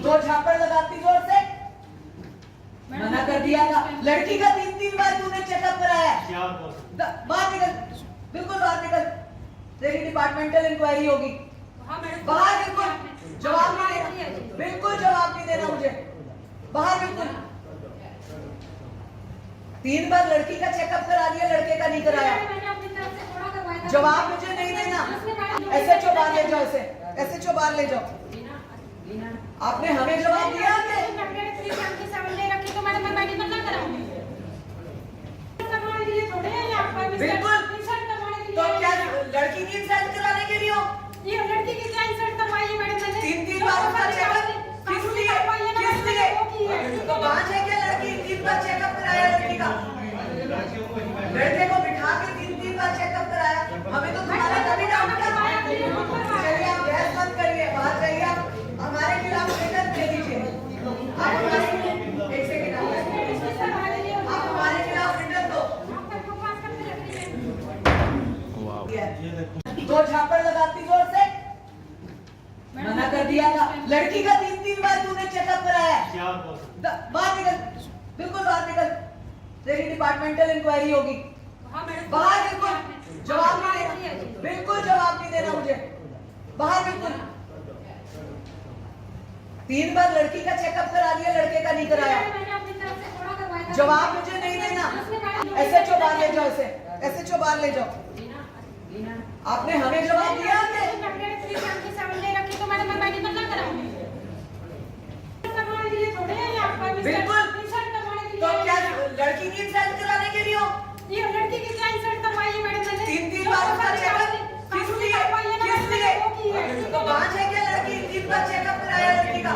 दो झापड़ लगाती जोर से। मना कर दिया था। लड़की का 3-3 बार तूने चेकअप कराया। बाहर निकल, बिल्कुल बाहर निकल। तेरी डिपार्टमेंटल इंक्वायरी होगी। बाहर बिल्कुल जवाब नहीं देना, बिल्कुल जवाब नहीं देना मुझे। बाहर बिल्कुल। 3 बार लड़की का चेकअप करा दिया, लड़के का नहीं कराया। जवाब मुझे नहीं देना। SHO बाहर ले जाओ इसे, SHO बाहर ले जाओ। आपने हमें जवाब दिया बिल्कुल। तो क्या लड़की की इंसल्ट कराने के लिए हो? ये लड़की की क्या इंसल्ट करवाई है मैडम? मैंने 3-3 बार उसका चेकअप किस लिए? तो 5 है क्या लड़की? 3 बार चेकअप कराया लड़की का। लड़के को बिठा के 3-3 बार चेकअप कराया। हमें तो तुम्हारा कभी डाउट करवाया। चलिए आप बहस मत करिए, बाहर जाइए। आप हमारे खिलाफ रिटर्न दे दीजिए। आप हमारे एक सेकंड आप हमारे खिलाफ रिटर्न दो। दो झापड़ लगाती जोर से। मना कर दिया था। लड़की का 3-3 बार तूने चेकअप कराया। बाहर निकल, बिल्कुल बाहर निकल। तेरी डिपार्टमेंटल इंक्वायरी होगी। बाहर बिल्कुल जवाब नहीं देना, बिल्कुल जवाब नहीं देना मुझे। बाहर बिल्कुल। 3 बार लड़की का चेकअप करा दिया, लड़के का नहीं कराया। जवाब मुझे नहीं देना। SHO बाहर ले जाओ इसे, SHO बाहर ले जाओ। आपने हमें जवाब दिया बिल्कुल। तो क्या लड़की की इंसल्ट कराने के लिए हो? ये लड़की की क्या इंसल्ट करवाई है मैडम? मैंने 3-3 बार उसका चेकअप किस लिए? तो 5 है क्या लड़की? 3 बार चेकअप कराया लड़की का।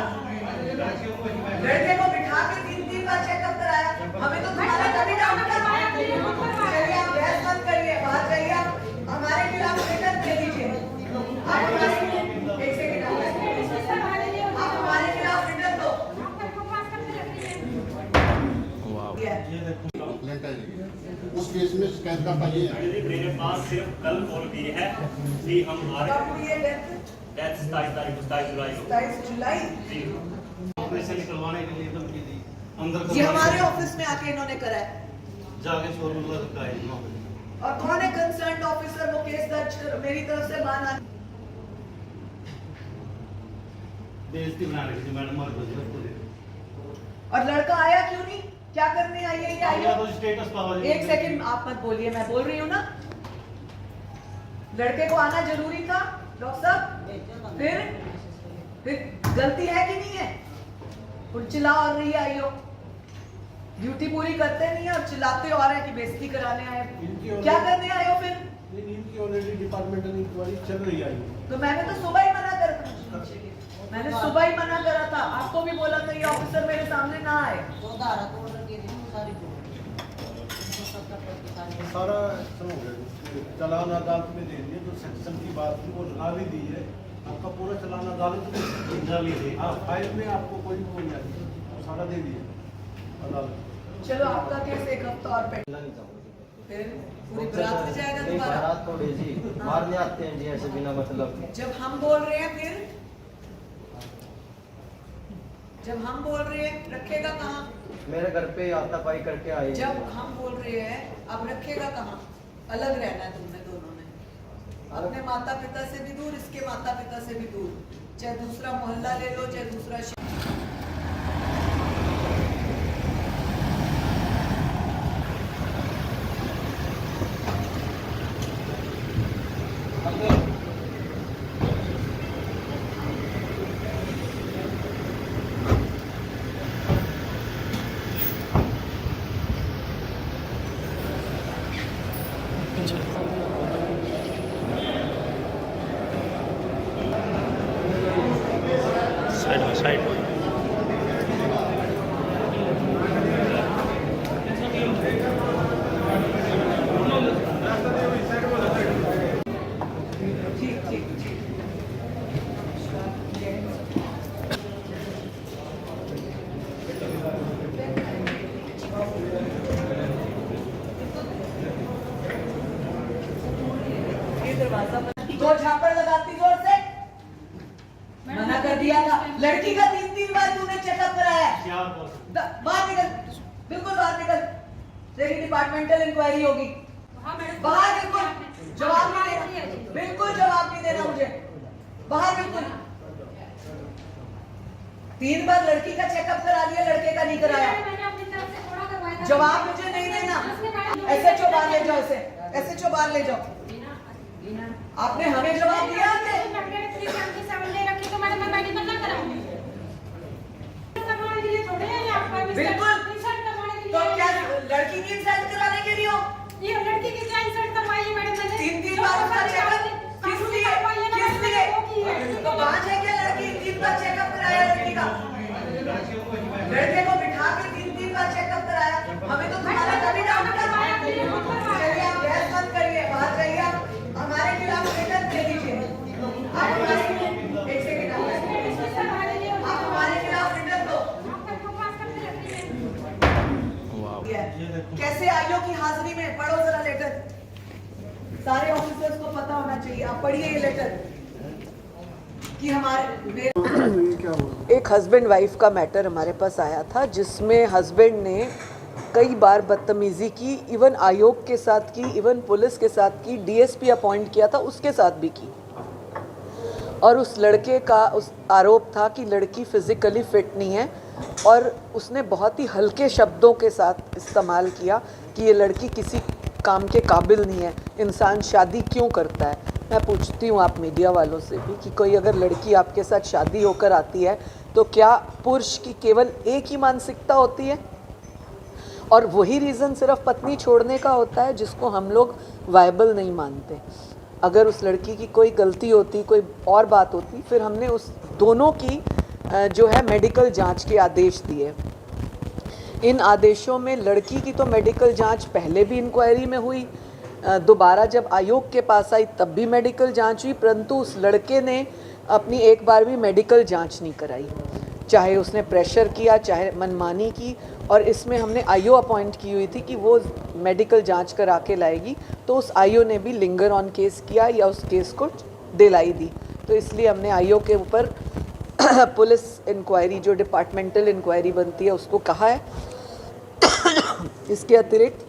लड़के को बिठा के 3-3 बार चेकअप कराया। हमें तो तुम्हारा कभी डाउट करवाया। चलिए आप बहस मत करिए, बाहर जाइए। आप हमारे खिलाफ रिटर्न दे दीजिए। आप हमारे एक सेकंड आप हमारे खिलाफ रिटर्न दो। उस केस में शिकायत का पाइए। मेरे पास सिर्फ कल कॉल की है कि हम आ कब हुई है डेथ? 27 जुलाई जी। पैसे निकलवाने के लिए धमकी दी अंदर ये हमारे ऑफिस में आके इन्होंने करा है। जाके शोरूम लगा है। और कौन है कंसर्न ऑफिसर? वो केस दर्ज कर मेरी तरफ से माना। बेइज्जती बनाने की मैडम और लड़का आया क्यों नहीं? क्या करने आई है ये? आई तो स्टेटस पावर। एक सेकंड आप मत बोलिए, मैं बोल रही हूँ ना। लड़के को आना जरूरी था डॉक्टर साहब। फिर गलती है कि नहीं है? और चिल्ला और रही आई हो। ड्यूटी पूरी करते नहीं है और चिल्लाते और है कि बेइज्जती कराने आए। क्या करने आए हो फिर? इनकी ऑलरेडी डिपार्टमेंटल इंक्वायरी चल रही है। तो मैंने तो सुबह ही मना करा, मैंने सुबह ही मना करा था। आपको भी बोला था ये ऑफिसर मेरे सामने ना आए। सारा एक्शन हो गया, चालान अदालत में दे दिए। जो सेक्शन की बात थी वो लगा भी दी है। आपका पूरा चालान अदालत में। हाँ, फाइल में आपको कोई वो नहीं आई, सारा दे दिया अदालत। चलो आपका केस एक हफ्ता और पेंडिंग। फिर पूरी बारात में जाएगा दोबारा। बारात थोड़ी जी मारने आते हैं जी ऐसे बिना मतलब। जब हम बोल रहे हैं फिर जब हम बोल रहे हैं रखेगा कहाँ? मेरे घर पे हाथापाई करके आए। जब हम बोल रहे हैं अब रखेगा कहाँ? अलग रहना है तुमने दोनों ने। अपने माता पिता से भी दूर, इसके माता पिता से भी दूर। चाहे दूसरा मोहल्ला ले लो, चाहे दूसरा साइड ठीक ठीक ठीक। ये दरवाजा दो झापड़ लगाती जोर से। मना कर दिया था। लड़की का 3-3 3 बार तूने चेकअप कराया है। क्या बोल बाहर निकल, बिल्कुल बाहर निकल। तेरी डिपार्टमेंटल इंक्वायरी होगी। हाँ मैडम, बाहर बिल्कुल जवाब नहीं देना, बिल्कुल जवाब नहीं देना मुझे। बाहर बिल्कुल। 3 बार लड़की का चेकअप करा दिया, लड़के का नहीं कराया। मैंने अपनी तरफ से थोड़ा करवाया था। जवाब मुझे नहीं देना। SHO बाहर ले जाओ इसे, SHO बाहर ले जाओ। आपने हमें जवाब दिया है? तो मैडम मैं मेडिकल ना कराऊंगी। करवाने के लिए थोड़े हैं आप पर बिल्कुल। इंसल्ट करवाने के तो लिए। क्या लड़की की इंसल्ट कराने के लिए हो? ये लड़की की क्या इंसल्ट करवाई है मैडम मैंने? 3 बार उसका चेकअप किस लिए? किस लिए? तो 5 है क्या लड़की? 3 बार चेकअप कराया लड़की का। लड़के को बिठा के 3 बार चेकअप कराया। हमें तो तुम्हारा कभी डाउट करवाया। चलिए आप बहस मत करिए, बाहर जाइए। आप हमारे खिलाफ रिटर्न दे दीजिए। आप हमारे एक सेकंड आप हमारे खिलाफ रिटर्न दो। कैसे आईओ की हाजिरी में? पढ़ो जरा लेटर। सारे ऑफिसर्स को पता होना चाहिए। आप पढ़िए ये लेटर कि हमारे एक हस्बैंड वाइफ का मैटर हमारे पास आया था, जिसमें हस्बैंड ने कई बार बदतमीजी की, इवन आयोग के साथ की, इवन पुलिस के साथ की, डीएसपी अपॉइंट किया था उसके साथ भी की। और उस लड़के का उस आरोप था कि लड़की फिजिकली फिट नहीं है, और उसने बहुत ही हल्के शब्दों के साथ इस्तेमाल किया कि ये लड़की किसी काम के काबिल नहीं है। इंसान शादी क्यों करता है? मैं पूछती हूँ आप मीडिया वालों से भी कि कोई अगर लड़की आपके साथ शादी होकर आती है तो क्या पुरुष की केवल एक ही मानसिकता होती है? और वही रीज़न सिर्फ पत्नी छोड़ने का होता है, जिसको हम लोग वायबल नहीं मानते। अगर उस लड़की की कोई गलती होती, कोई और बात होती, फिर हमने उस दोनों की जो है मेडिकल जांच के आदेश दिए। इन आदेशों में लड़की की तो मेडिकल जांच पहले भी इंक्वायरी में हुई, दोबारा जब आयोग के पास आई तब भी मेडिकल जांच हुई, परंतु उस लड़के ने अपनी एक बार भी मेडिकल जांच नहीं कराई। चाहे उसने प्रेशर किया, चाहे मनमानी की। और इसमें हमने आईओ अपॉइंट की हुई थी कि वो मेडिकल जांच करा के लाएगी, तो उस आईओ ने भी लिंगर ऑन केस किया या उस केस को दिलाई दी। तो इसलिए हमने आईओ के ऊपर पुलिस इंक्वायरी, जो डिपार्टमेंटल इंक्वायरी बनती है, उसको कहा है। इसके अतिरिक्त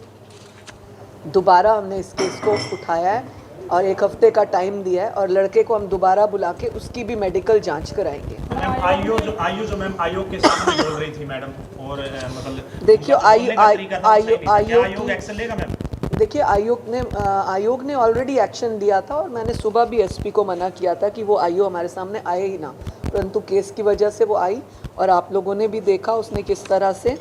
दोबारा हमने इस केस को उठाया है और 1 हफ्ते का टाइम दिया है, और लड़के को हम दोबारा बुला के उसकी भी मेडिकल जांच कराएंगे। मैम आयोग जो मैम आयोग के सामने बोल रही थी मैडम, और मतलब देखिए आयोग एक्शन लेगा मैम? देखिए आयोग ने ऑलरेडी एक्शन लिया था, और मैंने सुबह भी एसपी को मना किया था कि वो आईओ हमारे सामने आए ही ना, परंतु केस की वजह से वो आई। और आप लोगों ने भी देखा उसने किस तरह से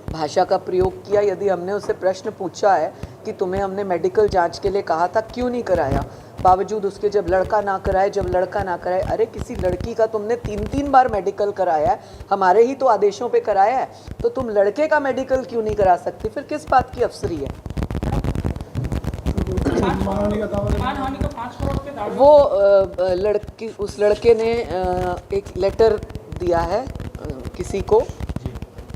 भाषा का प्रयोग किया। यदि हमने उससे प्रश्न पूछा है कि तुम्हें हमने मेडिकल जांच के लिए कहा था, क्यों नहीं कराया, बावजूद उसके जब लड़का ना कराए। अरे किसी लड़की का तुमने 3 बार मेडिकल कराया है, हमारे ही तो आदेशों पे कराया है, तो तुम लड़के का मेडिकल क्यों नहीं करा सकती? फिर किस बात की अफसरी है? वो उस लड़के ने एक लेटर दिया है किसी को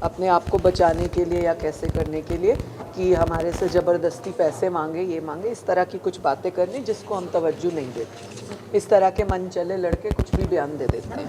अपने आप को बचाने के लिए या कैसे करने के लिए, कि हमारे से ज़बरदस्ती पैसे मांगे, ये मांगे, इस तरह की कुछ बातें करनी जिसको हम तवज्जो नहीं देते। इस तरह के मन चले लड़के कुछ भी बयान दे देते हैं।